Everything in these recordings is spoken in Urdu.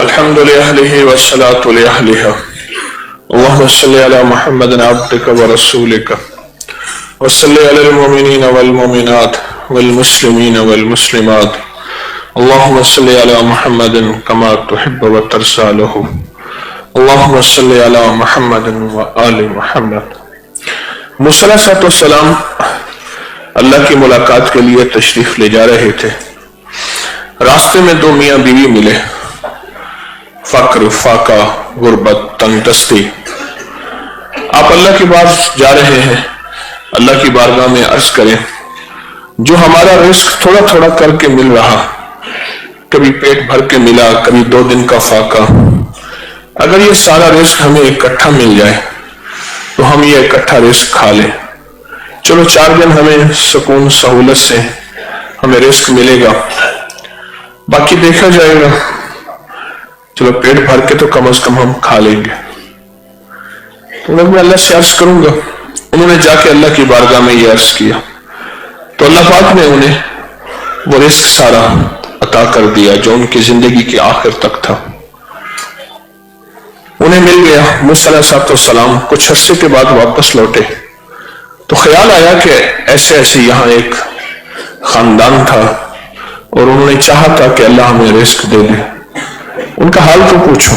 الحمد لله والصلاة لأهلها اللهم صل على محمد عبدك ورسولك وصل على المؤمنين والمؤمنات والمسلمين والمسلمات اللهم صل على محمد كما تحب وترضى له اللهم صل على محمد وآل محمد۔ موسیٰ علیہ السلام اللہ کی ملاقات کے لیے تشریف لے جا رہے تھے۔ راستے میں دو میاں بیوی ملے، فقر، فاقہ، غربت، تنگ دستی۔ آپ اللہ کی بات جا رہے ہیں، اللہ کی بارگاہ میں عرض کریں جو ہمارا رزق تھوڑا تھوڑا کر کے مل رہا، کبھی پیٹ بھر کے ملا، کبھی 2 دن کا فاقہ، اگر یہ سارا رزق ہمیں اکٹھا مل جائے تو ہم یہ اکٹھا رزق کھا لیں، چلو 4 دن ہمیں سکون سہولت سے ہمیں رزق ملے گا، باقی دیکھا جائے گا، چلو پیٹ بھر کے تو کم از کم ہم کھا لیں گے۔ تو میں اللہ سے عرض کروں گا، انہوں نے جا کے اللہ کی بارگاہ میں یہ عرض کیا تو اللہ پاک نے انہیں وہ رزق سارا عطا کر دیا جو ان کی زندگی کے آخر تک تھا، انہیں مل گیا۔ موسیٰ علیہ السلام کچھ عرصے کے بعد واپس لوٹے تو خیال آیا کہ ایسے ایسے یہاں ایک خاندان تھا اور انہوں نے چاہا تھا کہ اللہ ہمیں رزق دے دے، ان کا حال تو پوچھو۔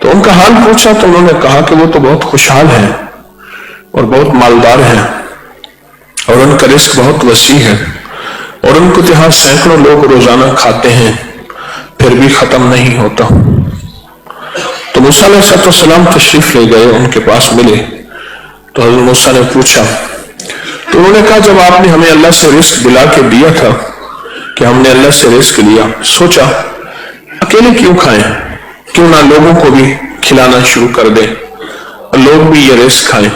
تو ان کا حال پوچھا تو انہوں نے کہا کہ وہ تو بہت خوشحال ہیں اور بہت مالدار ہیں اور ان کا رزق بہت وسیع ہے اور ان کو یہاں سینکڑوں لوگ روزانہ کھاتے ہیں پھر بھی ختم نہیں ہوتا۔ تو موسیٰ علیہ السلام تشریف لے گئے، ان کے پاس ملے تو حضرت موسیٰ نے پوچھا تو انہوں نے کہا جب آپ نے ہمیں اللہ سے رزق دلا کے دیا تھا کہ ہم نے اللہ سے رزق لیا، سوچا اکیلے کیوں کھائیں، کیوں نہ لوگوں کو بھی کھلانا شروع کر دیں اور لوگ بھی یہ رزق کھائیں۔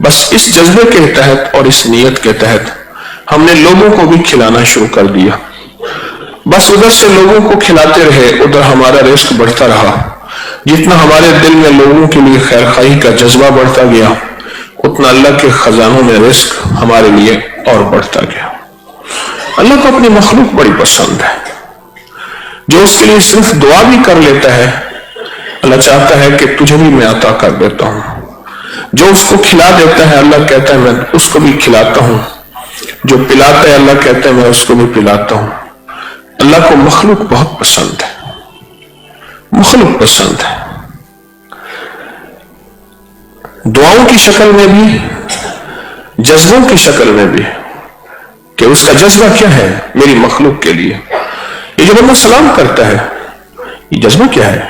بس اس جذبے کے تحت اور اس نیت کے تحت ہم نے لوگوں کو بھی کھلانا شروع کر دیا، بس ادھر سے لوگوں کو کھلاتے رہے، ادھر ہمارا رزق بڑھتا رہا، جتنا ہمارے دل میں لوگوں کے لیے خیر خواہی کا جذبہ بڑھتا گیا اتنا اللہ کے خزانوں میں رزق ہمارے لیے اور بڑھتا گیا۔ اللہ کو اپنی مخلوق بڑی پسند ہے، جو اس کے لیے صرف دعا بھی کر لیتا ہے اللہ چاہتا ہے کہ تجھے بھی میں عطا کر دیتا ہوں، جو اس کو کھلا دیتا ہے اللہ کہتا ہے میں اس کو بھی کھلاتا ہوں، جو پلاتا ہے اللہ کہتا ہے میں اس کو بھی پلاتا ہوں۔ اللہ کو مخلوق بہت پسند ہے، مخلوق پسند ہے، دعاؤں کی شکل میں بھی، جذبوں کی شکل میں بھی، کہ اس کا جذبہ کیا ہے میری مخلوق کے لیے۔ یہ جو بندہ سلام کرتا ہے یہ جذبہ کیا ہے؟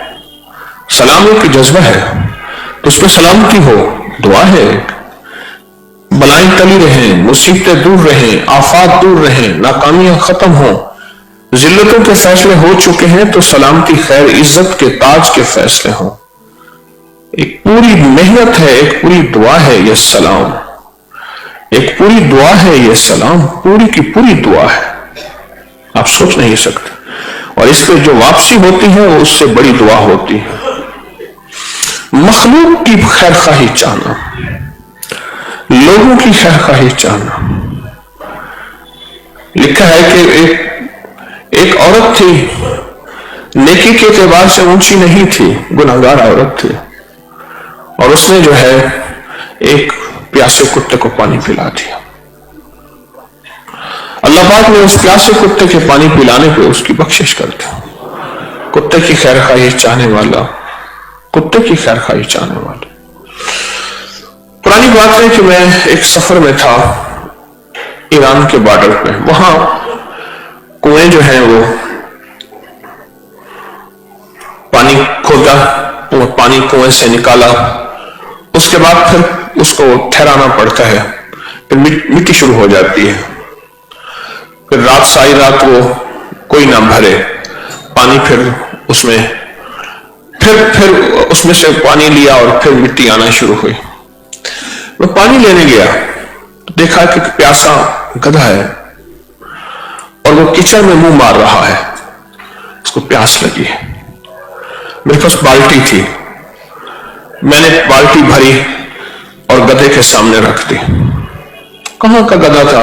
سلام ایک جذبہ ہے تو اس پہ سلامتی ہو، دعا ہے، بلائیں ٹلی رہیں، مصیبتیں دور رہیں، آفات دور رہیں، ناکامیاں ختم ہوں، ذلتوں کے فیصلے ہو چکے ہیں تو سلامتی، خیر، عزت کے تاج کے فیصلے ہوں۔ ایک پوری محنت ہے، ایک پوری دعا ہے یہ سلام، ایک پوری دعا ہے یہ سلام، پوری کی پوری دعا ہے، آپ سوچ نہیں سکتے، اور اس پہ جو واپسی ہوتی ہے وہ اس سے بڑی دعا ہوتی ہے۔ مخلوق کی خیر خواہی چاہنا، لوگوں کی خیر خواہی چاہنا۔ لکھا ہے کہ ایک عورت تھی، نیکی کے اعتبار سے اونچی نہیں تھی، گناہگار عورت تھی، اور اس نے جو ہے ایک پیاسے کتے کو پانی پلا دیا۔ اللہ پاک نے اس پیاسے کتے کے پانی پلانے پہ اس کی بخشش کر دی۔ کتے کی خیر خواہی چاہنے والا، کتے کی خیر خواہی چاہنے والا۔ پرانی بات ہے کہ میں ایک سفر میں تھا ایران کے بارڈر پہ، وہاں کنویں جو ہیں وہ پانی کھودا، وہ پانی کنویں سے نکالا، اس کے بعد پھر اس کو ٹھہرانا پڑتا ہے، پھر مٹی شروع ہو جاتی ہے، پھر رات ساری رات وہ کوئی نہ بھرے پانی، پھر اس میں سے پانی لیا اور پھر مٹی آنا شروع ہوئی۔ میں پانی لینے گیا، دیکھا کہ پیاسا گدھا ہے اور وہ کچن میں منہ مار رہا ہے، اس کو پیاس لگی ہے۔ میرے پاس بالٹی تھی، میں نے بالٹی بھری اور گدھے کے سامنے رکھ دی۔ کہاں کا گدھا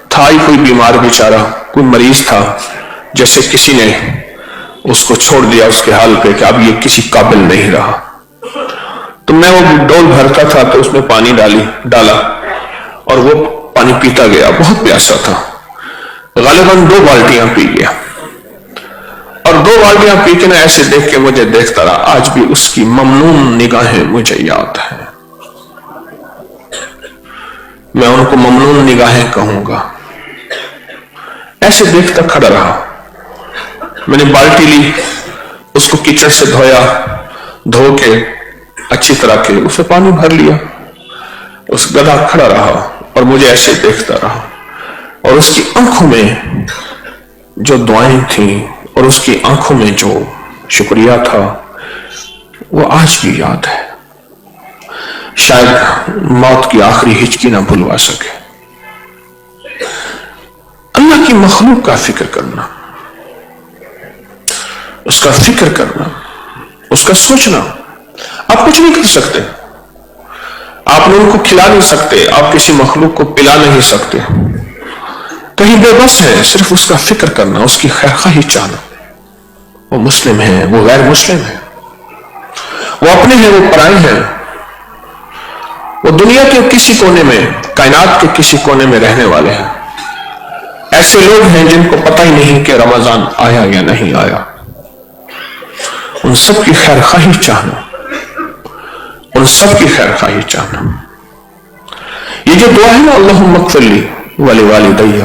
تھا ہی کوئی بیمار بیچارہ، کوئی مریض تھا، جیسے کسی نے اس کو چھوڑ دیا اس کے حال پہ کہ اب یہ کسی قابل نہیں رہا. تو میں وہ ڈول بھرتا تھا تو اس میں پانی ڈالا اور وہ پانی پیتا گیا. بہت پیاسا تھا, غالباً 2 بالٹیاں پی گیا, اور 2 بالٹیاں پی کے نہ ایسے دیکھ کے مجھے دیکھتا رہا. آج بھی اس کی ممنون نگاہیں مجھے یاد ہیں. میں ان کو ممنون نگاہیں کہوں گا. ایسے دیکھتا کھڑا رہا. میں نے بالٹی لی, اس کو کیچڑ سے دھو کے اچھی طرح کے اسے پانی بھر لیا. اس گدھا کھڑا رہا اور مجھے ایسے دیکھتا رہا, اور اس کی آنکھوں میں جو دعائیں تھیں اور اس کی آنکھوں میں جو شکریہ تھا وہ آج بھی یاد ہے. شاید موت کی آخری ہچکی نہ بھلوا سکے. اللہ کی مخلوق کا فکر کرنا, اس کا فکر کرنا, اس کا سوچنا. آپ کچھ نہیں کر سکتے, آپ ان کو کھلا نہیں سکتے, آپ کسی مخلوق کو پلا نہیں سکتے. کہیں بے بس ہے, صرف اس کا فکر کرنا, اس کی خیرخواہی چاہنا. وہ مسلم ہے, وہ غیر مسلم ہے, وہ اپنے ہیں, وہ پرائے ہیں, وہ دنیا کے کسی کونے میں, کائنات کے کسی کونے میں رہنے والے ہیں. ایسے لوگ ہیں جن کو پتہ ہی نہیں کہ رمضان آیا یا نہیں آیا. ان سب کی خیرخواہی چاہنا, ان سب کی خیرخواہی چاہنا. یہ جو دعا ہے نا, اللہم اغفر لی ولوالدی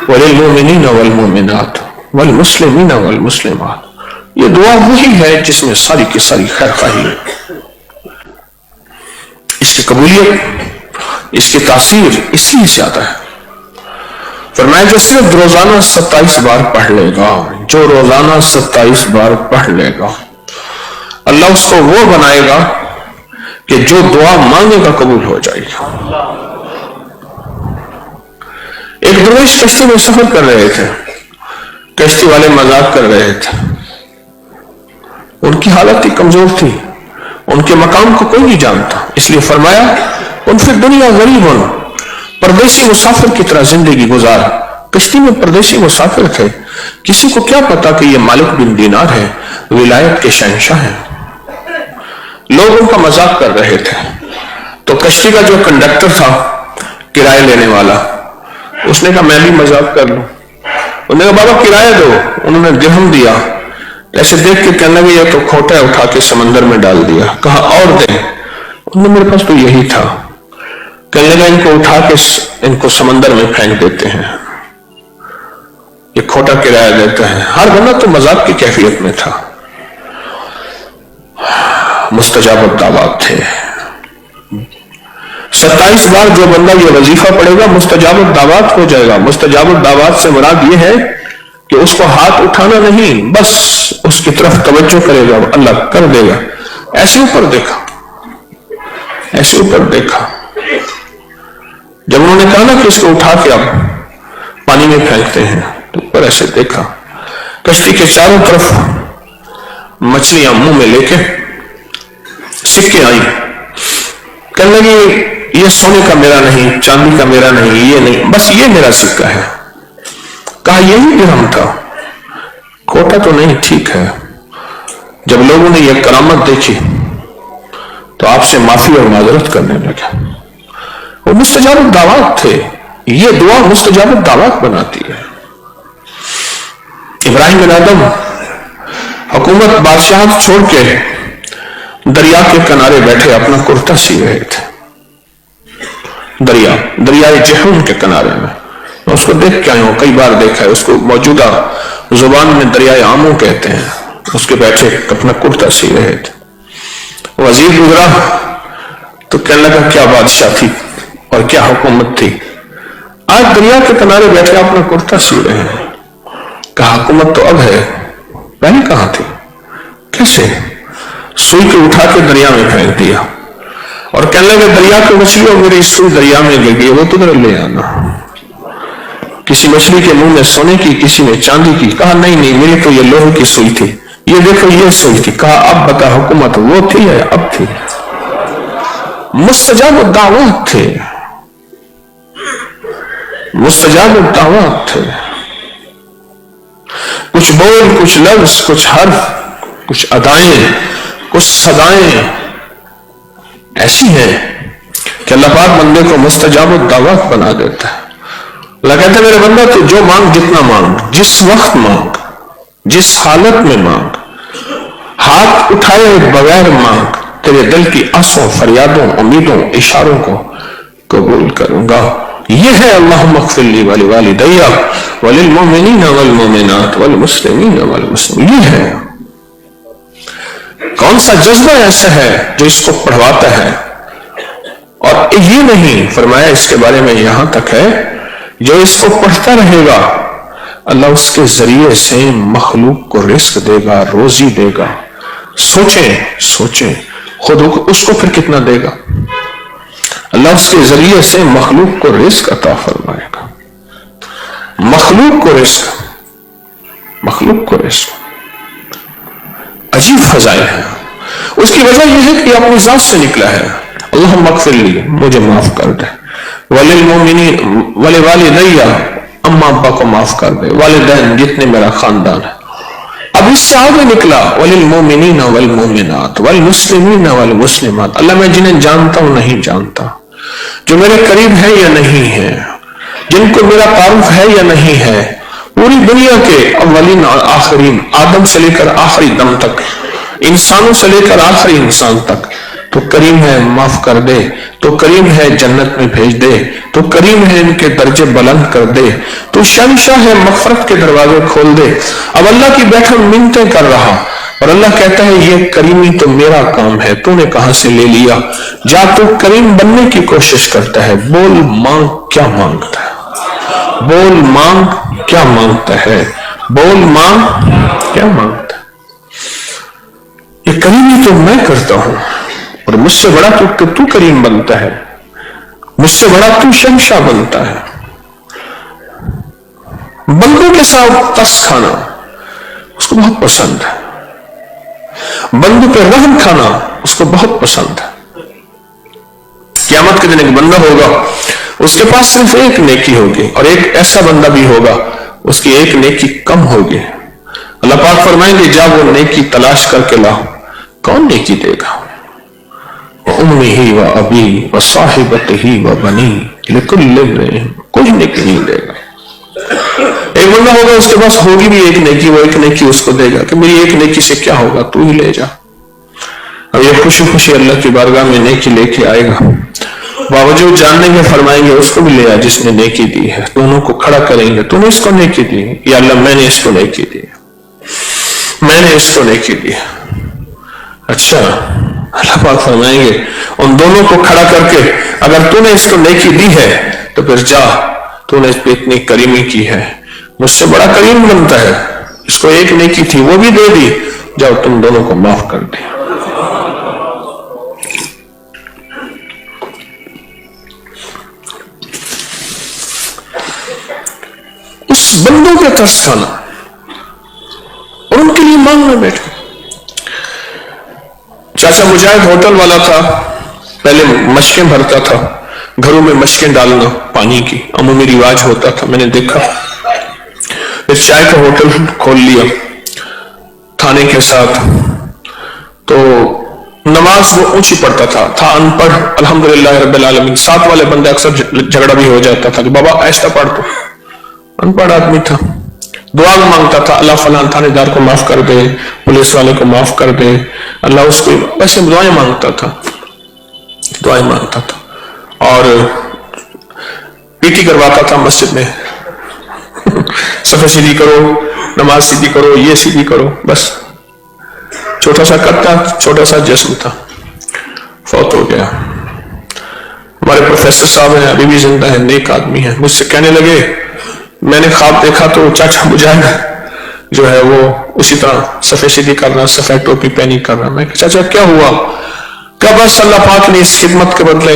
وللمؤمنین والمؤمنات والمسلمین والمسلمات, یہ دعا وہی ہے جس میں ساری کی ساری خیرخواہی ہے. اس کی قبولیت, اس کی تاثیر اس لیے زیادہ ہے. فرمایا جو صرف روزانہ 27 بار پڑھ لے گا, جو روزانہ 27 بار پڑھ لے گا, اللہ اس کو وہ بنائے گا کہ جو دعا مانگے گا قبول ہو جائے گا. ایک درویش کشتی میں سفر کر رہے تھے, کشتی والے مذاق کر رہے تھے. ان کی حالت ہی کمزور تھی, ان کے مقام کو کوئی نہیں جانتا, اس لیے فرمایا ان فی الدنیا غریبون, پردیسی مسافر کی طرح زندگی گزار. کشتی میں پردیسی مسافر تھے, کسی کو کیا پتا کہ یہ مالک بن دینار ہے, ولایت کے شہنشاہ ہیں. لوگ ان کا مذاق کر رہے تھے. تو کشتی کا جو کنڈکٹر تھا, کرایہ لینے والا, اس نے کہا میں بھی مذاق کر لوں. انہوں نے کہا بابا کرایہ دو. انہوں نے درہم دیا. ایسے دیکھ کے کہنے لگے یہ تو کھوٹا ہے, اٹھا کے سمندر میں ڈال دیا. کہا اور دیں. انہوں نے میرے پاس تو یہی تھا. کہنے لگا ان کو اٹھا کے ان کو سمندر میں پھینک دیتے ہیں, یہ کھوٹا کرایہ دیتا ہے. ہر بندہ تو مذاق کی کیفیت میں تھا. مستجاب الدعوات تھے. 27 بار جو بندہ یہ وظیفہ پڑھے گا مستجاب الدعوات ہو جائے گا. مستجاب الدعوات سے مراد یہ ہے کہ اس کو ہاتھ اٹھانا نہیں, بس اس کی طرف توجہ کرے گا, اللہ کر دے گا. ایسے اوپر دیکھا, ایسے اوپر دیکھا. جب انہوں نے کہا نا کہ اس کو اٹھا کے اب پانی میں پھینکتے ہیں, تو اوپر ایسے دیکھا, کشتی کے چاروں طرف مچھلیاں منہ میں لے کے سکے آئی. کہنے لگی یہ سونے کا میرا نہیں, چاندی کا میرا نہیں, یہ نہیں, بس یہ میرا سکہ ہے. کہا یہی درہم تھا, کھوٹا تو نہیں, ٹھیک ہے. جب لوگوں نے یہ کرامت دیکھی تو آپ سے معافی اور معذرت کرنے لگے. وہ مستجاب الدعوات تھے. یہ دعا مستجاب الدعوات بناتی ہے. ابراہیم بن آدم حکومت بادشاہت چھوڑ کے دریا کے کنارے بیٹھے اپنا کرتا سی رہے تھے. دریائے جہنم کے کنارے میں. میں اس کو دیکھ کے آیا ہوں, کئی بار دیکھا ہے. اس کو موجودہ زبان میں دریائے آمو کہتے ہیں. اس کے بیٹھے اپنا کرتا سی رہے تھے. وزیر گزرا تو کہنے لگا کیا بادشاہ تھی اور کیا حکومت تھی, آج دریا کے کنارے بیٹھے اپنا کرتا سی رہے ہیں. کہا حکومت تو اب ہے, پہلے کہاں تھی, کیسے؟ سوئی کو اٹھا کے دریا میں پھینک دیا اور کہنے لگے دریا کی مچھلیوں میری سوئی دریا میں گر گئی, وہ تمہیں لے آنا. کسی مچھلی کے منہ میں سونے کی, کسی میں چاندی کی. کہا نہیں نہیں, میری تو یہ لوہے کی سوئی تھی, یہ دیکھو یہ سوئی تھی. کہا اب بتا حکومت وہ تھی یا اب تھی؟ مستجاب الدعوات تھے, مستجاب الدعوات تھے. کچھ بول، کچھ لفظ، کچھ حرف، کچھ ادائیں، کچھ صدائیں ایسی ہیں کہ اللہ پاک بندے کو مستجاب الدعوات بنا دیتا ہے۔ اللہ کہتا ہے میرے بندہ تو جو مانگ، جتنا مانگ، جس وقت مانگ، جس حالت میں مانگ، ہاتھ اٹھائے بغیر مانگ، تیرے دل کی آسوں، فریادوں، امیدوں، اشاروں کو قبول کروں گا۔ یہ ہے اللہم اغفر لی ولوالدی وللمؤمنین والمؤمنات والمسلمین والمسلمین۔ یہ ہے کون سا جذبہ ایسا ہے جو اس کو پڑھواتا ہے؟ اور یہ نہیں فرمایا اس کے بارے میں یہاں تک ہے جو اس کو پڑھتا رہے گا اللہ اس کے ذریعے سے مخلوق کو رزق دے گا، روزی دے گا۔ سوچیں خود اس کو پھر کتنا دے گا؟ اللہ اس کے ذریعے سے مخلوق کو رزق عطا فرمائے گا۔ مخلوق کو رزق عجیب فضائل ہے۔ اس کی وجہ یہ ہے کہ یہ اپنی ذات سے نکلا ہے۔ اللہم اغفر لی، مجھے معاف کر دے، وللمؤمنین ولوالدی، اماں ابا کو معاف کر دے، والدین جتنے میرا خاندان ہے۔ اب اس سے آگے نکلا وللمؤمنین والمؤمنات والمسلمین والمسلمات، اللہ میں جنہیں جانتا ہوں نہیں جانتا، جو میرے قریب ہے یا نہیں ہے، جن کو میرا تعارف ہے یا نہیں ہے، پوری دنیا کے اولین اور آخرین، آدم سے لے کر آخری دم تک، انسانوں سے لے کر آخری انسان تک، تو کریم ہے معاف کر دے، تو کریم ہے جنت میں بھیج دے، تو کریم ہے ان کے درجے بلند کر دے، تو شہنشاہ ہے مغفرت کے دروازے کھول دے۔ اب اللہ کی بیٹھا منتیں کر رہا اور اللہ کہتا ہے یہ کریمی تو میرا کام ہے، تو نے کہاں سے لے لیا؟ جا تو کریم بننے کی کوشش کرتا ہے، بول مانگ کیا مانگتا ہے، بول مانگ کیا مانگتا ہے، بول مانگ کیا مانگتا ہے۔ یہ کریمی تو میں کرتا ہوں اور مجھ سے بڑا تو کریم بنتا ہے، مجھ سے بڑا تو شہنشاہ بنتا ہے۔ بندوں کے ساتھ تس کھانا اس کو بہت پسند ہے، بندوں پہ رحم کھانا اس کو بہت پسند ہے۔ قیامت کے دن ایک بندہ ہوگا، اس کے پاس صرف ایک نیکی ہوگی، اور ایک ایسا بندہ بھی ہوگا اس کی ایک نیکی کم ہوگی۔ اللہ پاک فرمائیں گے جا وہ نیکی تلاش کر کے لاؤ۔ کون نیکی دے گا؟ وَأُمِّهِ وَأَبِيهِ وَصَاحِبَتِهِ وَبَنِيهِ لِكُلِّ امْرِئٍ، کوئی نیکی نہیں دے گا۔ ایک بندہ ہوگا اس کے پاس ہوگی بھی ایک نیکی، وہ ایک نیکی اس کو دے گا کہ میری ایک نیکی سے کیا ہوگا، تو ہی لے جا۔ اب یہ خوشی خوشی اللہ کی بارگاہ میں نیکی لے کے آئے گا، باوجود جاننے کے فرمائیں گے اس کو بھی لے آ جس نے نیکی دی ہے۔ دونوں کو کھڑا کریں گے، تو نے اس کو نیکی دی، یا اللہ میں نے اس کو نیکی دی، میں نے اس کو نیکی دی۔ اچھا، اللہ پاک فرمائیں گے ان دونوں کو کھڑا کر کے اگر تو نے اس کو نیکی دی ہے تو پھر جا، تو نے اس پہ اتنی کریمی کی ہے، مجھ سے بڑا کریم بنتا ہے، اس کو ایک نیکی تھی وہ بھی دے دی، جاؤ تم دونوں کو معاف کر دے۔ اس بندوں کا ترس کھانا اور ان کے لیے مانگنا بیٹھے۔ چاچا مجاہد ہوٹل والا تھا، پہلے مشکیں بھرتا تھا، گھروں میں مشکیں ڈالنا پانی کی عمومی رواج ہوتا تھا، میں نے دیکھا۔ پھر چائے کا ہوٹل کھول لیا کھانے کے ساتھ، تو نماز وہ اونچی پڑھتا تھا ان پڑھ، الحمدللہ رب العالمین۔ ساتھ والے بندے اکثر جھگڑا بھی ہو جاتا تھا کہ بابا ایسا پڑھ، تو ان پڑھ آدمی تھا، دعا مانگتا تھا اللہ فلاں تھانے دار کو معاف کر دے، پولیس والے کو معاف کر دے، اللہ اس کو، ویسے دعائیں مانگتا تھا، دعائیں مانگتا تھا، اور پی ٹی کرواتا تھا مسجد میں، صفحہ سیدھی کرو، نماز سیدھی کرو، یہ سیدھی کرو، بس چھوٹا سا قد تھا، چھوٹا سا جسم تھا، فوت ہو گیا۔ ہمارے پروفیسر صاحب ہیں، ابھی بھی زندہ ہیں، نیک آدمی ہیں، مجھ سے کہنے لگے میں نے خواب دیکھا تو چاچا مجاہد جو ہے وہ اسی طرح صفحہ سیدھی کر رہا، سفید ٹوپی پہنی کر رہا۔ میں کہ چاچا کیا ہوا؟ کہ بس اللہ پاک نے اس خدمت کے بدلے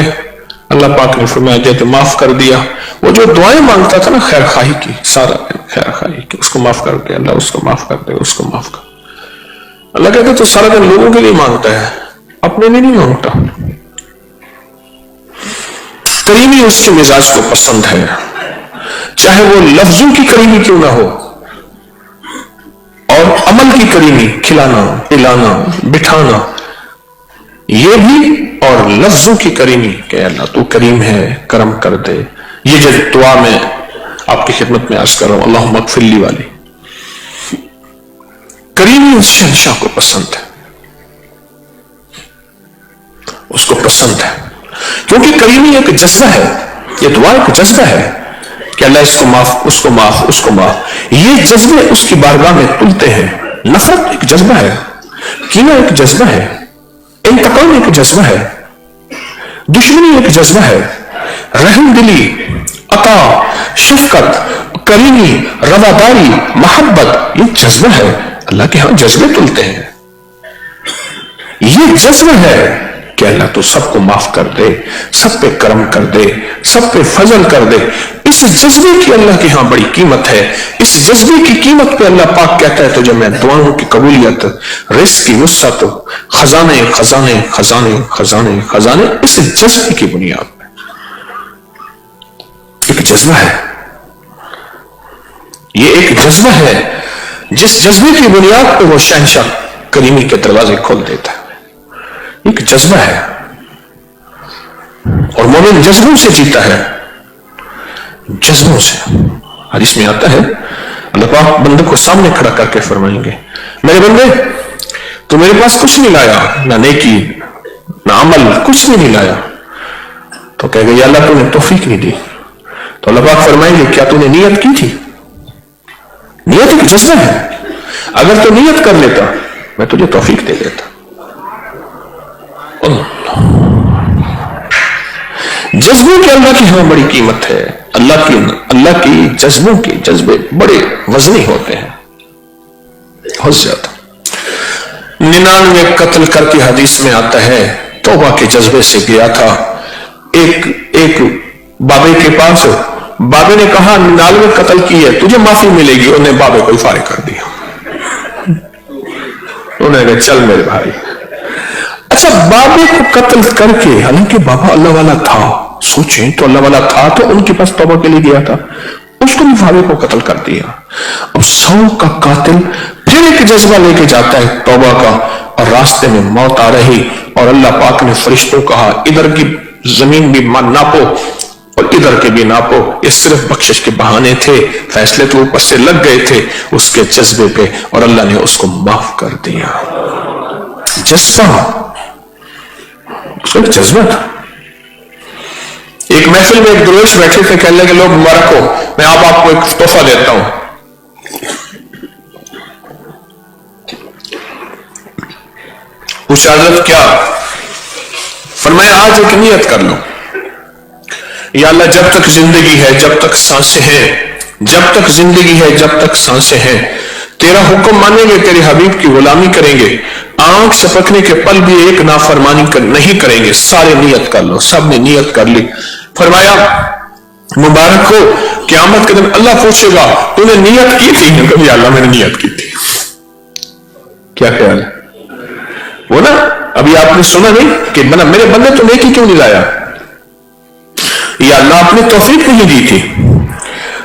اللہ پاک نے فرمایا جیسے معاف کر دیا۔ وہ جو دعائیں مانگتا تھا نا خیر خواہی کی، سارا خیر خواہی کی، اس کو معاف کر دے اللہ، اس کو معاف کر دے، اس کو معاف کر۔ اللہ کہتا تو سارا دن لوگوں کے لیے مانگتا ہے، اپنے لیے نہیں مانگتا۔ کریمی اس کے مزاج کو پسند ہے، چاہے وہ لفظوں کی کریمی کیوں نہ ہو، کی کریمی، کھلانا پلانا بٹھانا، یہ بھی، اور لفظوں کی کریمی کہ اللہ تو کریم ہے کرم کر دے. یہ جو دعا میں آپ کی خدمت میں عرض کر رہا ہوں اللہم اغفر لی والی، کریمی اس شہنشاہ کو پسند ہے، اس کو پسند ہے، کیونکہ کریمی ایک جذبہ ہے. یہ دعا ایک جذبہ ہے کہ اللہ اس کو معاف، اس کو معاف، اس کو معاف. یہ جذبے اس کی بارگاہ میں تلتے ہیں. نفرت ایک جذبہ ہے، کینہ ایک جذبہ ہے، انتقام ایک جذبہ ہے، دشمنی ایک جذبہ ہے، رحم دلی، عطا، شفقت، کریمی، رواداری، محبت، یہ جذبہ ہے. اللہ کے ہاں جذبے تلتے ہیں. یہ جذبہ ہے کہ اللہ تو سب کو معاف کر دے، سب پہ کرم کر دے، سب پہ فضل کر دے. اس جذبے کی اللہ کے ہاں بڑی قیمت ہے. اس جذبے کی قیمت پہ اللہ پاک کہتا ہے تو جب میں دعاؤں کی قبولیت، رزق کی وسعت، خزانے خزانے خزانے خزانے خزانے، اس جذبے کی بنیاد پہ. ایک جذبہ ہے، یہ ایک جذبہ ہے جس جذبے کی بنیاد پہ وہ شہنشاہ کریمی کے دروازے کھول دیتا ہے. ایک جذبہ ہے، اور مومن جذبوں سے جیتا ہے، جذبوں سے. حدیث میں آتا ہے اللہ پاک بندے کو سامنے کھڑا کر کے فرمائیں گے میرے بندے تو میرے پاس کچھ نہیں لایا، نہ نیکی نہ عمل، کچھ بھی نہیں لایا. تو کہے گا یا اللہ تو نے توفیق نہیں دی. تو اللہ پاک فرمائیں گے کیا تو نے نیت کی تھی؟ نیت ایک جذبہ ہے، اگر تو نیت کر لیتا میں تجھے توفیق دے دیتا. جذبوں کی اللہ کی ہمیں بڑی قیمت ہے. اللہ کی جذبوں کے جذبے بڑے وزنی ہوتے ہیں، بہت زیادہ. 99 قتل کر کے حدیث میں آتا ہے توبہ کے جذبے سے گیا تھا ایک بابے کے پاس. بابے نے کہا 99 قتل کی ہے، تجھے معافی ملے گی. انہوں نے بابے کو فارغ کر دیا. انہوں نے کہا چل میرے بھائی. اچھا بابے کو قتل کر کے، حالانکہ بابا اللہ والا تھا، سوچیں تو اللہ والا تھا تو ان کے پاس توبہ کے لیے گیا تھا، اس کو بھی بابے کو قتل کر دیا. اب 100 کا قاتل پھر ایک جذبہ لے کے جاتا ہے توبہ کا، اور راستے میں موت آ رہی، اور اللہ پاک نے فرشتوں کہا ادھر کی زمین بھی ناپو اور ادھر کے بھی ناپو. یہ صرف بخشش کے بہانے تھے، فیصلے تو اوپر سے لگ گئے تھے اس کے جذبے پہ، اور اللہ نے اس کو معاف کر دیا. جذبہ، اس کا ایک جذبہ تھا. ایک محفل میں ایک درویش بیٹھے تھے، کہنے لگے لوگ مبارک ہو، میں آپ کو ایک تحفہ دیتا ہوں. پوچھا حضرت کیا؟ فرمایا آج ایک نیت کر لو، یا اللہ جب تک زندگی ہے، جب تک سانسیں ہیں، جب تک زندگی ہے، جب تک سانسیں ہیں، تیرا حکم مانیں گے، تیرے حبیب کی غلامی کریں گے، آنکھ سپکنے کے پل بھی ایک نافرمانی نہیں کریں گے. سارے نیت کر لو. سب نے نیت کر لی. فرمایا مبارک ہو، قیامت کے دن اللہ پوچھے گا تو نے نیت کی تھی؟ کبھی اللہ میں نے نیت کی تھی. کیا خیال ہے؟ وہ نا ابھی آپ نے سنا نہیں کہ میرے بندے تو نیکی کیوں نہیں لایا؟ یا اللہ آپ نے توفیق نہیں دی تھی.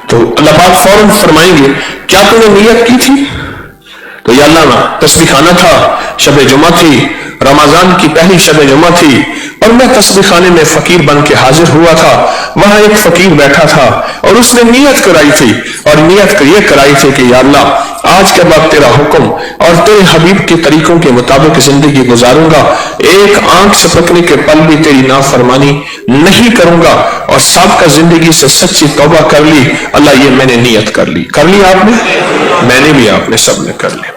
تو اللہ پاک فوراً فرمائیں گے کیا تو نے نیت کی تھی؟ تو یا اللہ تسبیح خانہ تھا، شب جمعہ تھی، رمضان کی پہلی شب جمعہ تھی، اور میں تسبیح خانے میں فقیر بن کے حاضر ہوا تھا. وہاں ایک فقیر بیٹھا تھا اور اس نے نیت کرائی تھی، اور نیت یہ کرائی تھی کہ یا اللہ آج کے بعد تیرا حکم اور تیرے حبیب کے طریقوں کے مطابق زندگی گزاروں گا، ایک آنکھ سپکنے کے پل بھی تیری نافرمانی نہیں کروں گا، اور سابقہ زندگی سے سچی توبہ کر لی. اللہ یہ میں نے نیت کر لی. کر لی آپ نے؟ میں نے بھی، آپ نے سب نے کر لی.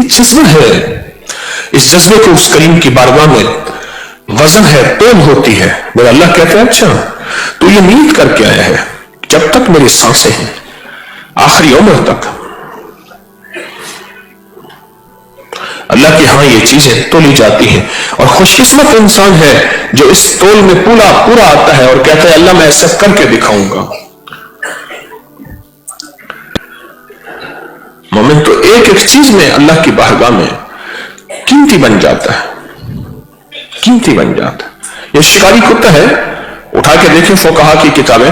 جذبہ ہے. اس جذبے کو اس کریم کی بارگاہ میں وزن ہے، تول ہوتی ہے. میرا اللہ کہتا ہے اچھا تو یہ نیت کر کے آیا ہے جب تک میری سانسیں ہیں، آخری عمر تک اللہ کے ہاں یہ چیزیں تولی جاتی ہیں. اور خوش قسمت انسان ہے جو اس تول میں پورا آتا ہے اور کہتا ہے اللہ میں ایسا کر کے دکھاؤں گا. مومن تو ایک ایک چیز میں اللہ کی بارگاہ میں قیمتی بن جاتا ہے، قیمتی بن جاتا ہے. یہ شکاری کتا ہے، اٹھا کے دیکھیں فقہا کی کتابیں،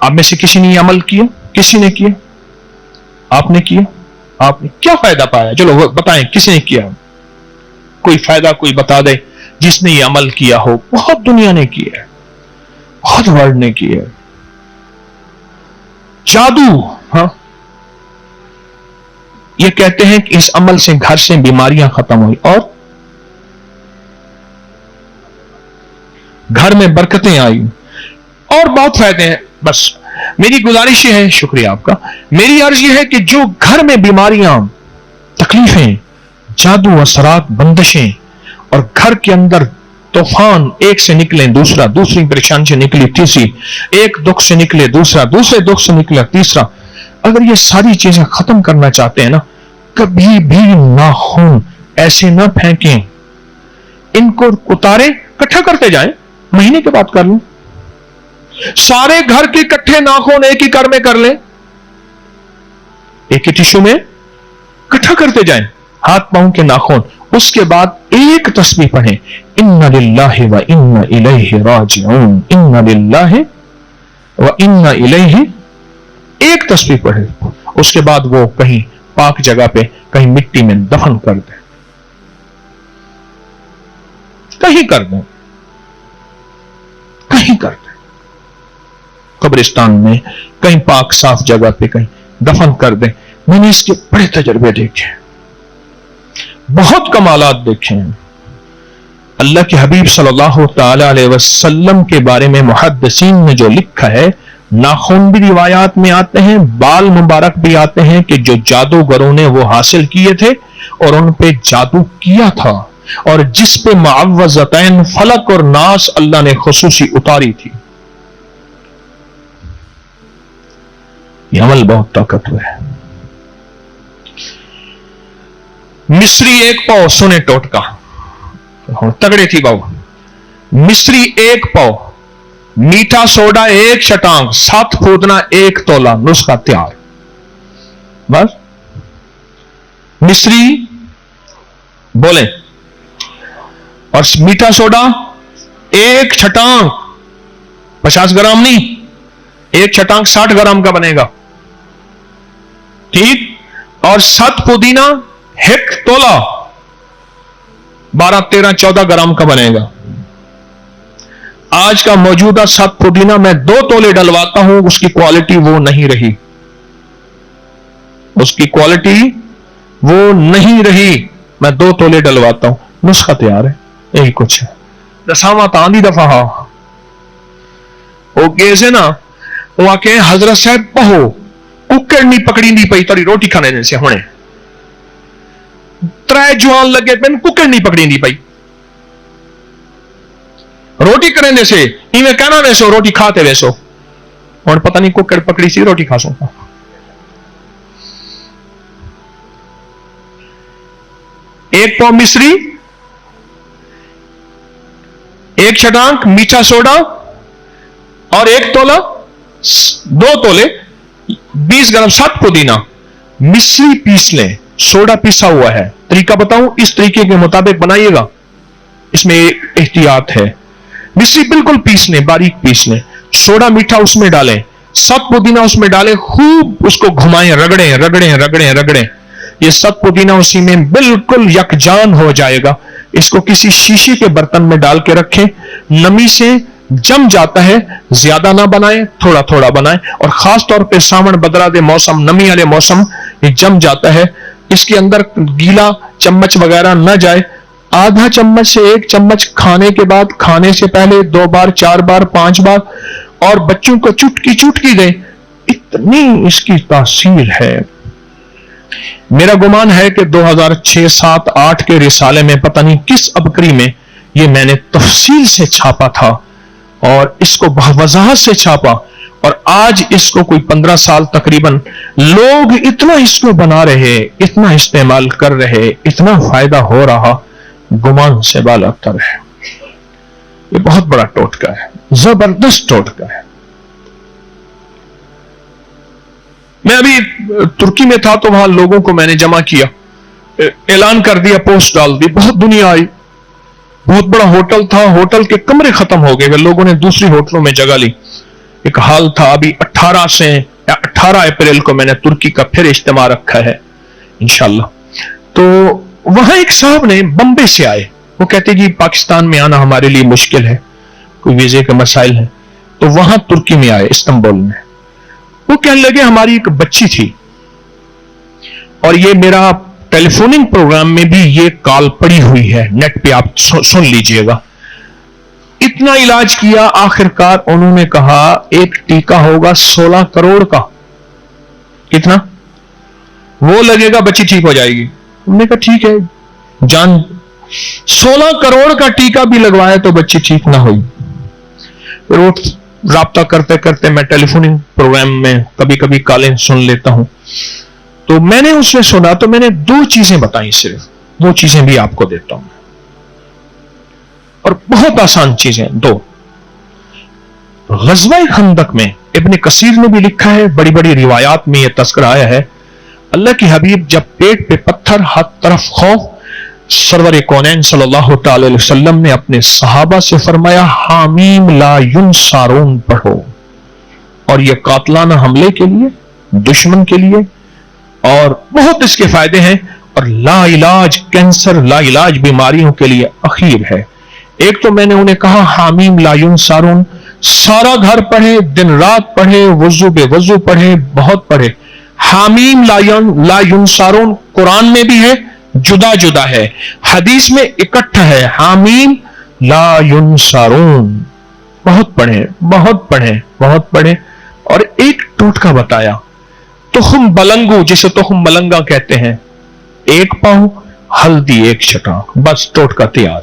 آپ میں سے کسی نے یہ عمل کیا؟ کسی نے کیا؟ آپ نے کیا؟ آپ نے کیا فائدہ پایا؟ چلو بتائیں کسی نے کیا؟ کوئی فائدہ کوئی بتا دے جس نے یہ عمل کیا ہو. بہت دنیا نے کیا ہے, بہت ورلڈ نے کیا ہے. جادو, ہاں, یہ کہتے ہیں کہ اس عمل سے گھر سے بیماریاں ختم ہوئی اور گھر میں برکتیں آئی اور بہت فائدے ہیں. بس میری گزارش یہ ہے, شکریہ آپ کا, میری عرض یہ ہے کہ جو گھر میں بیماریاں, تکلیفیں, جادو, اثرات, بندشیں اور گھر کے اندر طوفان ایک سے نکلے دوسرا, دوسری پریشانی سے نکلی تیسری, ایک دکھ سے نکلے دوسرا, دوسرے دکھ سے نکلا تیسرا, اگر یہ ساری چیزیں ختم کرنا چاہتے ہیں نا, کبھی بھی ناخن ایسے نہ پھینکیں, ان کو اتاریں, اکٹھا کرتے جائیں, مہینے کے بعد کر لیں. سارے گھر کے اکٹھے ناخن ایک ہی کر میں کر لیں, ایک ہی ٹشو میں اکٹھا کرتے جائیں ہاتھ پاؤں کے ناخن. اس کے بعد ایک تسبیح پڑھیں, اِنَّ لِلَّهِ وَإِنَّ إِلَيْهِ راجعون, اِنَّ لِلَّهِ وَإِنَّ إِلَيْهِ, ایک تسبیح پڑھیں. اس کے بعد وہ کہیں پاک جگہ پہ کہیں مٹی میں دفن کر دیں, کہیں کر دیں, کہیں کر دیں, قبرستان میں کہیں پاک صاف جگہ پہ کہیں دفن کر دیں. میں نے اس کے بڑے تجربے دیکھے, بہت کمالات دیکھے ہیں. اللہ کے حبیب صلی اللہ تعالی علیہ وسلم کے بارے میں محدثین نے جو لکھا ہے, ناخن بھی روایات میں آتے ہیں, بال مبارک بھی آتے ہیں کہ جو جادوگروں نے وہ حاصل کیے تھے اور ان پہ جادو کیا تھا, اور جس پہ معوذتین فلق اور ناس اللہ نے خصوصی اتاری تھی. یہ عمل بہت طاقتور ہے. مصری ایک پاؤ, سنے ٹوٹکا, تگڑے تھی باؤ, مصری ایک پاؤ, میٹھا سوڈا ایک شٹانگ, 7 پودنا 1 تولا, نسخہ تیار. بس مصری بولیں, اور میٹھا سوڈا 1 چھٹانگ, 50 گرام نہیں, 1 چھٹانگ 60 گرام کا بنے گا, ٹھیک. اور 7 پودینہ 1 تولا, 12 13 14 گرام کا بنے گا. آج کا موجودہ 7 پودینہ میں 2 تولے ڈلواتا ہوں, اس کی کوالٹی وہ نہیں رہی, اس کی کوالٹی وہ نہیں رہی, میں 2 تولے ڈلواتا ہوں. نسخہ تیار ہے, یہی کچھ ہے. دساواں آندھی دفعہ ہاں وہ کیسے نا, وہ آ کے حضرت صاحب پہو ککڑ نہیں پکڑی نہیں پئی تاری روٹی کھانے دن سے ہونے, 3 جوان لگے پین ککڑ نہیں پکڑی نہیں پئی روٹی کرنے دے سے, ایویں کہنا دے سو روٹی کھاتے ویسو, اور پتہ نہیں ککڑ پکڑی سی روٹی کھا سو. ایک پاؤ مصری, 1 چھٹانک میٹھا سوڈا اور 1 تولا, 2 تولے 20 گرام 7 پودینہ. مصری پیس لیں, سوڈا پیسا ہوا ہے, طریقہ بتاؤں, اس طریقے کے مطابق بنائیے گا, اس میں احتیاط ہے. مصری بالکل پیس لیں, باریک پیس لیں, سوڈا میٹھا اس میں ڈالیں, 7 پودینہ اس میں ڈالیں, خوب اس کو گھمائیں, رگڑیں رگڑیں رگڑیں رگڑیں. یہ 7 پودینہ اسی میں بالکل یکجان ہو جائے گا. اس کو کسی شیشے کے برتن میں ڈال کے رکھیں, نمی سے جم جاتا ہے, زیادہ نہ بنائیں, تھوڑا تھوڑا بنائیں, اور خاص طور پہ ساون بدرا دے موسم, نمی والے موسم, یہ جم جاتا ہے. اس کے اندر گیلا چمچ وغیرہ نہ جائے. آدھا چمچ سے 1 چمچ کھانے کے بعد, کھانے سے پہلے 2 بار 4 بار 5 بار, اور بچوں کو چٹکی چٹکی دیں. اتنی اس کی تاثیر ہے. میرا گمان ہے کہ 2006 7 8 کے رسالے میں, پتہ نہیں کس ابکری میں, یہ میں نے تفصیل سے چھاپا تھا اور اس کو وضاحت سے چھاپا, اور آج اس کو کوئی 15 سال تقریباً لوگ اتنا اس کو بنا رہے, اتنا استعمال کر رہے, اتنا فائدہ ہو رہا, گمان سے بالا تر ہے. یہ بہت بڑا ٹوٹکا ہے, زبردست ٹوٹکا ہے. میں ابھی ترکی میں تھا تو وہاں لوگوں کو میں نے جمع کیا, اعلان کر دیا, پوسٹ ڈال دی, بہت دنیا آئی. بہت بڑا ہوٹل تھا, ہوٹل کے کمرے ختم ہو گئے, لوگوں نے دوسری ہوٹلوں میں جگہ لی. ایک حال تھا ابھی 18 اپریل کو میں نے ترکی کا پھر اجتماع رکھا ہے انشاءاللہ. تو وہاں ایک صاحب نے بمبے سے آئے, وہ کہتے جی پاکستان میں آنا ہمارے لیے مشکل ہے, کوئی ویزے کے مسائل ہیں. تو وہاں ترکی میں آئے, استنبول میں. وہ کہنے لگے ہماری ایک بچی تھی, اور یہ میرا ٹیلی فوننگ پروگرام میں بھی یہ کال پڑی ہوئی ہے, نیٹ پہ آپ سن لیجئے گا. اتنا علاج کیا, آخرکار انہوں نے کہا ایک ٹیکہ ہوگا 16 کروڑ کا. کتنا وہ لگے گا, بچی ٹھیک ہو جائے گی. ہم نے کہا ٹھیک ہے جان, 16 کروڑ کا ٹیکہ بھی لگوایا تو بچی ٹھیک نہ ہوئی. پھر وہ رابطہ کرتے کرتے میں ٹیلی فوننگ پروگرام میں کبھی کبھی کالیں سن لیتا ہوں, تو میں نے اس میں سنا تو میں نے 2 چیزیں بتائیں, صرف وہ چیزیں بھی آپ کو دیتا ہوں, اور بہت آسان چیزیں 2. غزوہ خندق میں ابن کثیر نے بھی لکھا ہے, بڑی بڑی روایات میں یہ تذکرہ آیا ہے, اللہ کی حبیب جب پیٹ پہ پتھر ہاتھ طرف خوف, سرور کونین صلی اللہ تعالی علیہ وسلم نے اپنے صحابہ سے فرمایا حامیم لا ینصارون پڑھو, اور یہ قاتلانہ حملے کے لیے, دشمن کے لیے, اور بہت اس کے فائدے ہیں, اور لا علاج کینسر, لا علاج بیماریوں کے لیے اخیر ہے. ایک تو میں نے انہیں کہا حامیم لا ینصارون, سارا گھر پڑھے, دن رات پڑھے, وضو بے وضو پڑھے, بہت پڑھے. حامیم لا ینصارون قرآن میں بھی ہے, جدا جدا ہے, حدیث میں اکٹھا ہے, حامیم لا ینصارون. بہت پڑھے, بہت پڑھے, بہت پڑھے. اور ایک ٹوٹکا بتایا, تخم بلنگو, جسے تخم ملنگا کہتے ہیں, 1 پاؤں ہلدی 1 شٹانک, بس ٹوٹکا تیار.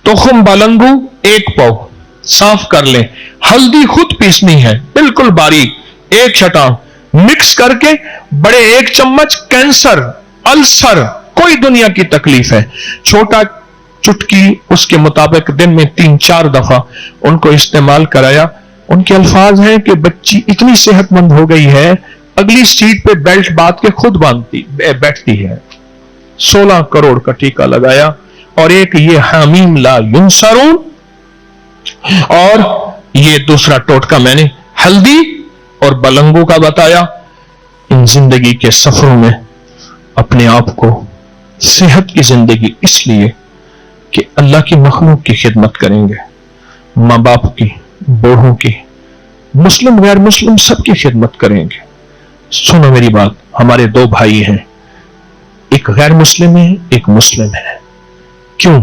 تخم بلنگو 1 پاؤں صاف کر لیں, ہلدی خود پیسنی ہے بالکل باریک, 1 شٹانک مکس کر کے, بڑے 1 چمچ, کینسر, السر, کوئی دنیا کی تکلیف ہے, چھوٹا چٹکی اس کے مطابق دن میں 3-4 دفعہ ان کو استعمال کرایا. ان کے الفاظ ہیں کہ بچی اتنی صحت مند ہو گئی ہے, اگلی سیٹ پہ بیلٹ باندھ کے خود بیٹھتی ہے. 16 کروڑ کا ٹیکہ لگایا. اور ایک یہ حامیم لا ینصارون, اور یہ دوسرا ٹوٹکا میں نے ہلدی اور بلنگو کا بتایا. ان زندگی کے سفروں میں اپنے آپ کو صحت کی زندگی اس لیے کہ اللہ کی مخلوق کی خدمت کریں گے, ماں باپ کی, بوڑھوں کی, مسلم غیر مسلم سب کی خدمت کریں گے. سنو میری بات, ہمارے 2 بھائی ہیں, ایک غیر مسلم ہے, ایک مسلم ہے. کیوں؟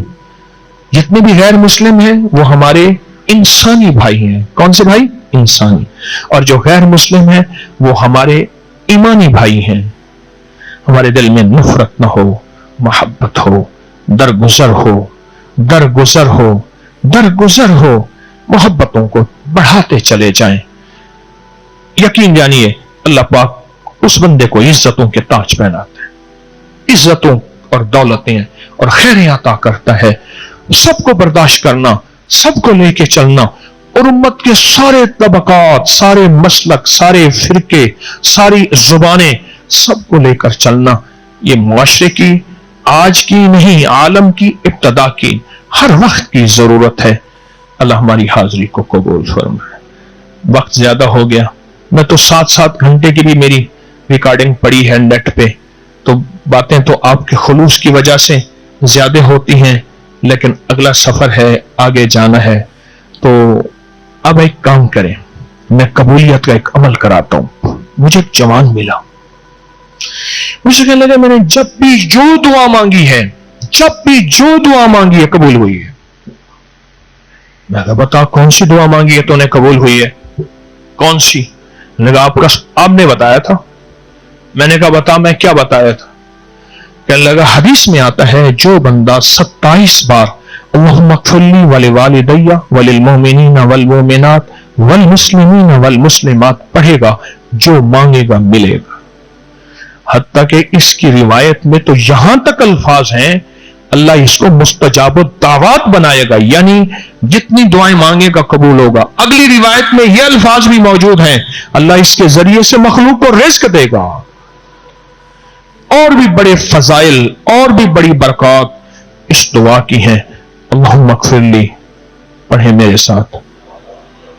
جتنے بھی غیر مسلم ہیں وہ ہمارے انسانی بھائی ہیں. کون سے بھائی؟ انسانی. اور جو غیر مسلم ہیں وہ ہمارے ایمانی بھائی ہیں. ہمارے دل میں نفرت نہ ہو, محبت ہو, درگزر ہو, درگزر ہو, درگزر ہو, محبتوں کو بڑھاتے چلے جائیں. یقین جانیے اللہ پاک اس بندے کو عزتوں کے تاج پہناتا ہے, عزتوں اور دولتیں اور خیریں عطا کرتا ہے. سب کو برداشت کرنا, سب کو لے کے چلنا, اور امت کے سارے طبقات, سارے مسلک, سارے فرقے, ساری زبانیں, سب کو لے کر چلنا, یہ معاشرے کی آج کی نہیں, عالم کی ابتدا کی, ہر وقت کی ضرورت ہے. اللہ ہماری حاضری کو قبول فرمائے. وقت زیادہ ہو گیا, میں تو 7 گھنٹے کی بھی میری ریکارڈنگ پڑی ہے نیٹ پہ, تو باتیں تو آپ کے خلوص کی وجہ سے زیادہ ہوتی ہیں, لیکن اگلا سفر ہے, آگے جانا ہے. تو اب ایک کام کریں, میں قبولیت کا ایک عمل کراتا ہوں. مجھے ایک جوان ملا, مجھے کہنے لگا میں نے جب بھی جو دعا مانگی ہے, جب بھی جو دعا مانگی ہے قبول ہوئی ہے. میں کہا بتا کون سی دعا مانگی ہے تو نے قبول ہوئی ہے, کون سی؟ نے کہا آپ نے بتایا تھا. میں نے کہا بتا میں کیا بتایا تھا؟ کہنے لگا حدیث میں آتا ہے جو بندہ 27 بار اللہم اغفر لی ولوالدی وللمؤمنین والمؤمنات والمسلمین والمسلمات پڑھے گا, جو مانگے گا ملے گا. حتیٰ کہ اس کی روایت میں تو یہاں تک الفاظ ہیں اللہ اس کو مستجاب الدعوات بنائے گا, یعنی جتنی دعائیں مانگے گا قبول ہوگا. اگلی روایت میں یہ الفاظ بھی موجود ہیں اللہ اس کے ذریعے سے مخلوق کو رزق دے گا. اور بھی بڑے فضائل اور بھی بڑی برکات اس دعا کی ہیں. اللہم اغفر لی, پڑھیں میرے ساتھ.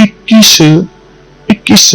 21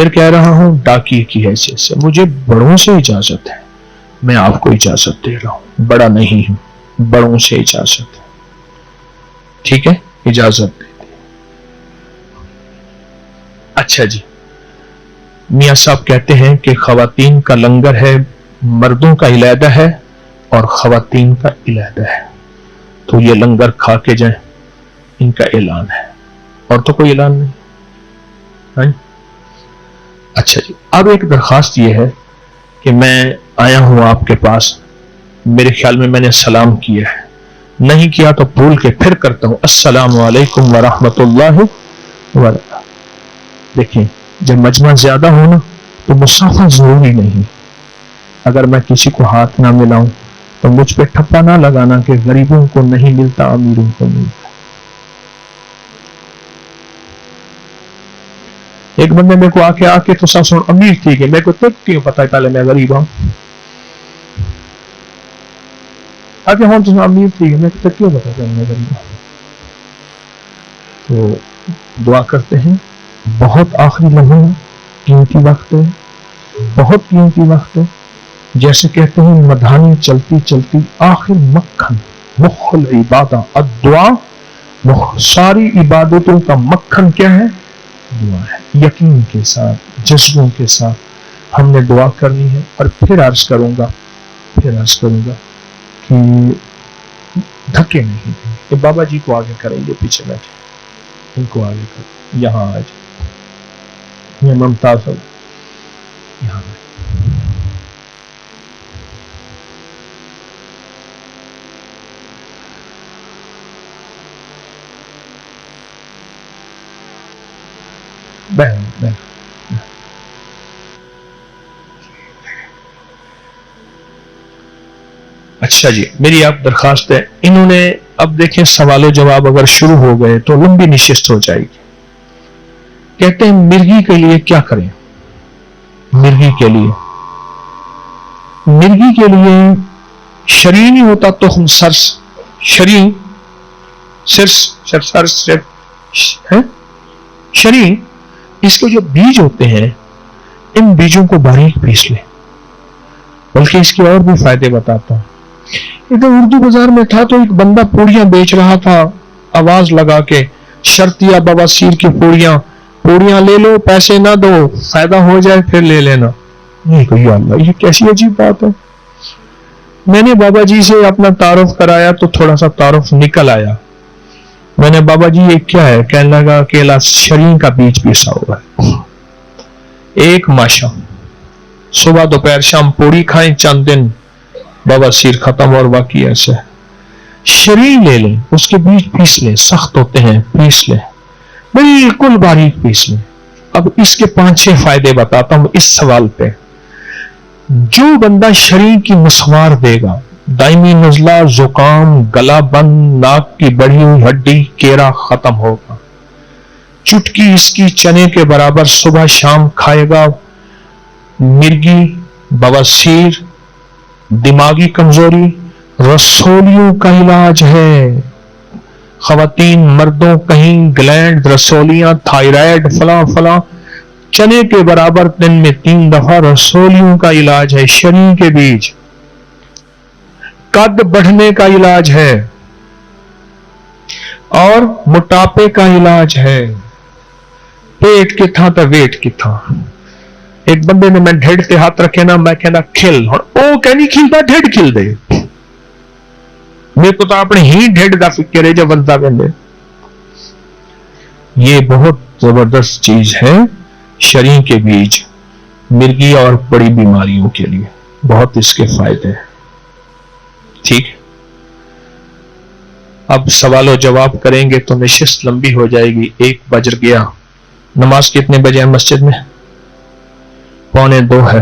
پھر کہہ رہا ہوں ڈاکیے کی حیثیت سے، مجھے بڑوں سے اجازت ہے، میں آپ کو اجازت دے رہا ہوں، بڑا نہیں ہوں، بڑوں سے اجازت ہے، ٹھیک ہے، اجازت دے دی۔ اچھا جی، میاں صاحب کہتے ہیں کہ خواتین کا لنگر ہے، مردوں کا علیحدہ ہے اور خواتین کا علیحدہ ہے، تو یہ لنگر کھا کے جائیں، ان کا اعلان ہے، اور تو کوئی اعلان نہیں۔ اچھا جی، اب ایک درخواست یہ ہے کہ میں آیا ہوں آپ کے پاس، میرے خیال میں نے سلام کیا ہے، نہیں کیا تو بھول کے پھر کرتا ہوں، السلام علیکم ورحمۃ اللہ وبرکاتہ۔ دیکھیں، جب مجمع زیادہ ہو نا تو مسافہ ضروری نہیں، اگر میں کسی کو ہاتھ نہ ملاؤں تو مجھ پہ ٹھپا نہ لگانا کہ غریبوں کو نہیں ملتا، امیروں کو ملتا۔ ایک بندے میرے کو آ کے تو سب سن امیر تھی کہ میرے کو تک کیوں پتا ہے پہلے میں غریب ہوں، آگے ہوں تو امیر تھی میں تک کیوں پتا ہے میں غریب ہوں۔ تو دعا کرتے ہیں، بہت آخری لمحہ قیمتی وقت ہے، بہت قیمتی وقت ہے، جیسے کہتے ہیں مدھانی چلتی چلتی آخر مکھن مخ العبادہ الدعا، ساری عبادتوں کا مکھن کیا ہے؟ دعا ہے۔ یقین کے ساتھ، جذبوں کے ساتھ ہم نے دعا کرنی ہے۔ اور پھر عرض کروں گا کہ دھکے نہیں دیں، کہ بابا جی کو آگے کریں گے، پیچھے بیٹھے ان کو آگے کریں، یہاں آ جائیں، یہ ممتاز ہو یہاں آ بہن۔ اچھا جی، میری آپ درخواست ہے، انہوں نے اب دیکھیں سوال و جواب اگر شروع ہو گئے تو لمبی نشست ہو جائے گی۔ کہتے ہیں مرغی کے لیے کیا کریں؟ مرغی کے لیے شرعی نہیں ہوتا تخم سرس، شرعی اس کے جو بیج ہوتے ہیں، ان بیجوں کو باریک پیس لیں، بلکہ اس کے اور بھی فائدے بتاتا ہوں۔ ادھر اردو بازار میں تھا تو ایک بندہ پوڑیاں بیچ رہا تھا، آواز لگا کے، شرطیہ بواسیر کی پوڑیاں لے لو، پیسے نہ دو، فائدہ ہو جائے پھر لے لینا۔ یا اللہ، یہ کیسی عجیب بات ہے۔ میں نے بابا جی سے اپنا تعارف کرایا تو تھوڑا سا تعارف نکل آیا۔ میں نے بابا جی یہ کیا ہے؟ کہنے لگا کیلا شرین کا بیج پیسا ہوا ہے، ایک ماشا، صبح دوپہر شام پوڑی کھائیں، چند دن بواسیر ختم، اور باقی ایسے شرین لے لیں، اس کے بیج پیس لیں، سخت ہوتے ہیں، پیس لیں، بالکل باریک پیس لیں۔ اب اس کے 5-6 فائدے بتاتا ہوں اس سوال پہ۔ جو بندہ شرین کی مسوار دے گا، دائمی نزلہ، زکام، گلا بند، ناک کی بڑھی ہوئی ہڈی، کیڑا ختم ہوگا۔ چٹکی اس کی چنے کے برابر صبح شام کھائے گا، مرگی، بواسیر، دماغی کمزوری، رسولیوں کا علاج ہے۔ خواتین مردوں کہیں گلینڈ، رسولیاں، تھائرائیڈ، فلاں چنے کے برابر دن میں 3 دفعہ رسولیوں کا علاج ہے، شرعی کے بیج۔ قد بڑھنے کا علاج ہے اور موٹاپے کا علاج ہے۔ پیٹ کے تھا تو ویٹ کی تھا۔ ایک بندے نے میں ڈھیڑ تے ہاتھ رکھے نا، میں کہنا کھل، اور او کہنی کھلتا ڈھیڑ کھل دے، میرے کو تو اپنے ہی ڈھیڑ دا فکر ہے جو بنتا بندے۔ یہ بہت زبردست چیز ہے، شرعی کے بیج، مرگی اور بڑی بیماریوں کے لیے بہت اس کے فائدے ہیں۔ ٹھیک، اب سوال و جواب کریں گے تو نشست لمبی ہو جائے گی۔ 1 بج گیا، نماز کتنے بجے ہے مسجد میں؟ 1:45 ہے۔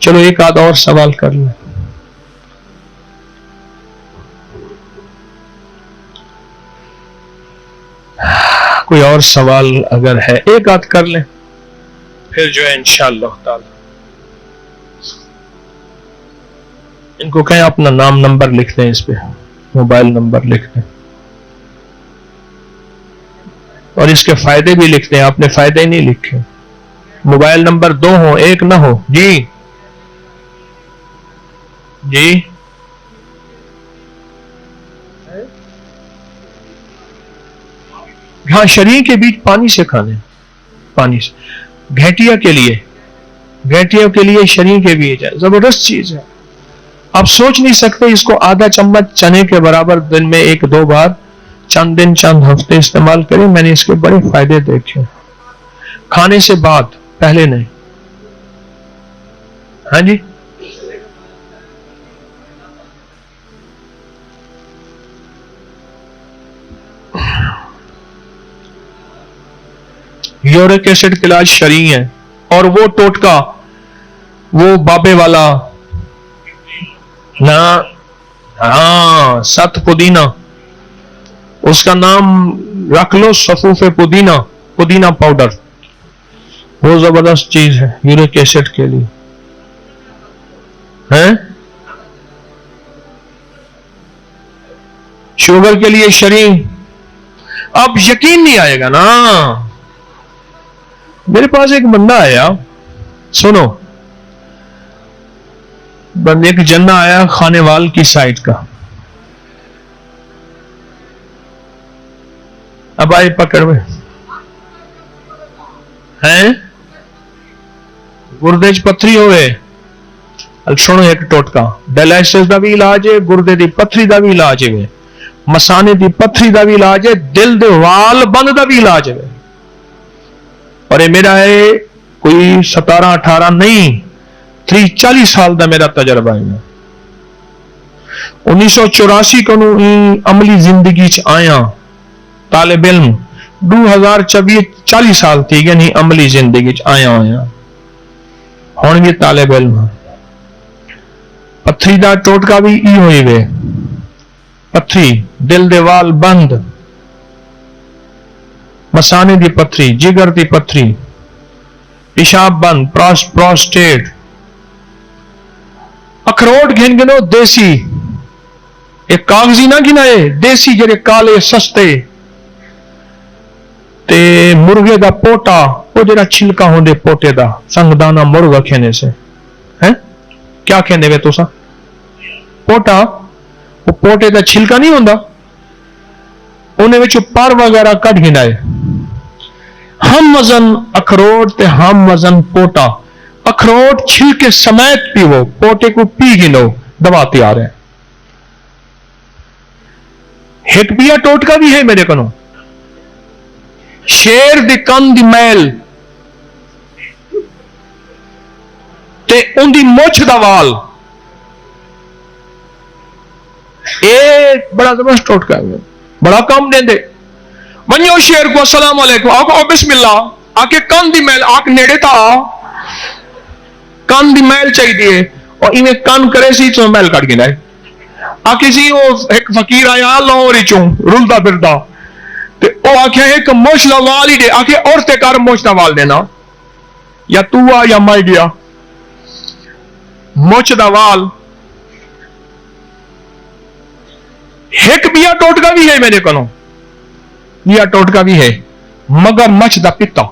چلو ایک آدھ اور سوال کر لیں۔ کوئی اور سوال اگر ہے ایک آدھ کر لیں، پھر جو ہے انشاءاللہ تعالی ان کو کہیں اپنا نام نمبر لکھ دیں، اس پہ موبائل نمبر لکھ دیں اور اس کے فائدے بھی لکھ دیں۔ آپ نے فائدے نہیں لکھے، موبائل نمبر 2 ہو 1 نہ ہو. جی جی ہاں شریر کے بیچ پانی سے کھانے, پانی سے. گھیٹیا کے لیے شریر کے بیچ ہے, زبردست چیز ہے. آپ سوچ نہیں سکتے اس کو آدھا چمچ چنے کے برابر دن میں 1-2 بار چند دن چند ہفتے استعمال کریں. میں نے اس کے بڑے فائدے دیکھے, کھانے سے بعد, پہلے نہیں. ہاں جی یورک ایسڈ کا علاج شرعی ہے. اور وہ ٹوٹکا, وہ بابے والا نہ, ہاں 7 پودینہ, اس کا نام رکھ لو صفوف پودینہ پاؤڈر. وہ زبردست چیز ہے یورک ایسڈ کے لیے. شوگر کے لیے شرعی. اب یقین نہیں آئے گا نا, میرے پاس ایک بندہ آیا, سنو, بندے ایک جنا آیا خانے وال کی سائٹ کا. اب آئے پکڑ میں ہیں گردے چ پتھری ہوئے. سنو ایک ٹوٹکا, ڈائلائسس دا بھی علاج ہے, گردے دی پتھری دا بھی علاج ہے, مسانے دی پتھری دا بھی علاج ہے, دل دے وال بند دا بھی علاج ہے. اور یہ میرا ہے کوئی 17-18 نہیں, 30-40 سال دا میرا تجربہ ہے. 1984 کو عملی زندگی چ آیا, طالب علم. 2024 40 سال تھی گئے نہیں عملی زندگی چ آیا ہوں بھی طالب علم. پتھری دا ٹوٹکا بھی ای ہوئی وے, پتھری, دل دے وال بند, مسانے دی پتھری, جگر دی پتھری, پیشاب بند, پروسٹیٹ. اخروٹ گھن گنو دیسی, ایک کاغذی نہ گنائے, دیسی جڑے کالے سستے. تے مرغے دا پوٹا, وہ جڑا چھلکا ہوندے پوٹے دا, سنگدانا مرغا کھینے سے ہیں, کیا کہنے گے توسا پوٹا, وہ پوٹے دا چھلکا نہیں ہوندا, انہیں وچ پر وغیرہ کٹ گنائے. ہم وزن اخروٹ تے ہم وزن پوٹا. اخروٹ چھلکے سمیت پیو, پوٹے کو پی گنو, دوا تیار ہے. ایک بیا ٹوٹکا بھی ہے میرے کنو, شیر دی کن دی میل تے ان دی مچھ دا وال. اے بڑا زبردست ٹوٹکا ہے, بڑا کام دیں دے. ونیو شیر کو السلام علیکم, آکو بسم اللہ, آکے کن دی میل, آک نیڑے تا کن دی میل چاہی دیئے, اور انہیں کن کرے سی تو میل کٹ گنا ہے. آکے سی وہ ایک فقیر آیا لاہوری چوں رلدہ بردہ, تے او آکے ایک موش دا وال ہی دے, آکے عورتے کار موش دا وال دینا, یا تو آ یا مائی دیا موچ دا وال. ایک بیا ٹوٹکا بھی ہے میرے کنو, بیا ٹوٹکا بھی ہے, مگر مچ دا پتا.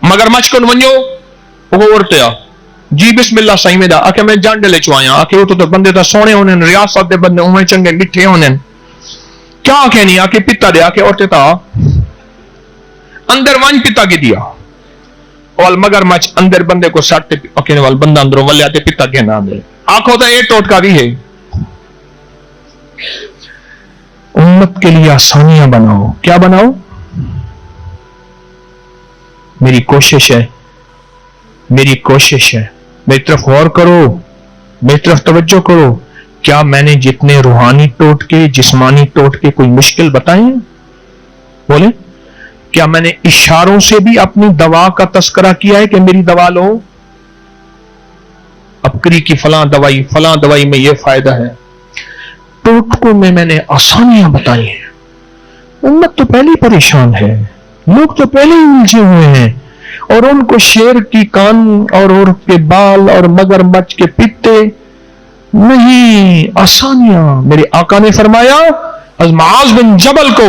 مگر مچ کن ونیو وہ عورتے آ, جی بسم اللہ صحیح میں دا, آکے میں جان ڈلے چوایا, آکے وہ تو بندے تا سونے ہونے, ریاست دے بندے ہونے چنگے لٹھے ہونے, کیا آکے نہیں, آکے پتا دے, آکے عورتے تا اندر وانج پتا کی دیا, وال مگر مچ اندر بندے کو ساٹتے, آکے وال بندہ اندروں والے آتے پتا کے نام دے. آنکھوں تا یہ ٹوٹکا بھی ہے. امت کے لیے آسانیاں بناؤ. کیا بناؤ؟ میری کوشش ہے, میری کوشش ہے, میری طرف غور کرو, میری طرف توجہ کرو. کیا میں نے جتنے روحانی ٹوٹکے, جسمانی ٹوٹکے کوئی مشکل بتائے ہیں؟ بولیں, کیا میں نے اشاروں سے بھی اپنی دوا کا تذکرہ کیا ہے کہ میری دوا لو, ابکری کی فلاں دوائی میں یہ فائدہ ہے؟ ٹوٹکوں میں نے آسانیاں بتائی ہیں. امت تو پہلے ہی پریشان ہے, لوگ تو پہلے ہی الجھے ہوئے ہیں, اور ان کو شیر کی کان اور عورت کے بال اور مگر مچھ کے پتے نہیں, آسانیاں. میرے آقا نے فرمایا, معاذ بن جبل کو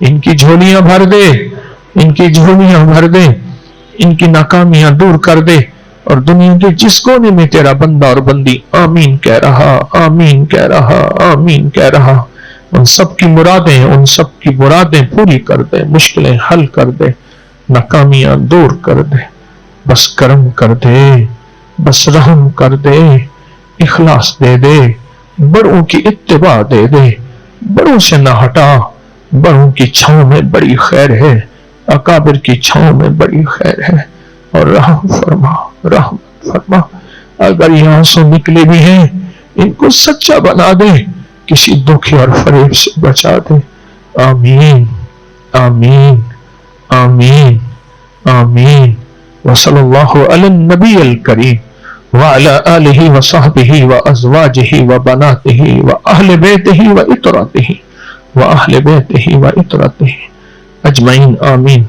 ان کی جھولیاں بھر دے، ان کی جھولیاں بھر دے، ان کی ناکامیاں دور کر دے، اور دنیا کے جس کونے میں تیرا بندہ اور بندی آمین کہہ رہا، آمین کہہ رہا، آمین کہہ رہا، ان سب کی مرادیں، ان سب کی مرادیں پوری کر دے، مشکلیں حل کر دے، ناکامیاں دور کر دے، بس کرم کر دے، بس رحم کر دے، اخلاص دے دے، بڑوں کی اتباع دے دے، بڑوں سے نہ ہٹا، بڑوں کی چھاؤں میں بڑی خیر ہے، اکابر کی چھاؤں میں بڑی خیر ہے، اور رحم فرما، رحم فرما، اگر یہاں سے نکلے بھی ہیں ان کو سچا بنا دے، کسی دکھ اور فریب سے بچا دے، آمین آمین آمین آمین، وصلی اللہ علی النبی الکریم وعلى آلہ وصحبہ وازواجہ وبناتہ واہل بیتہ وعترتہ واہل بیتہ وعترتہ اجمعین، آمین۔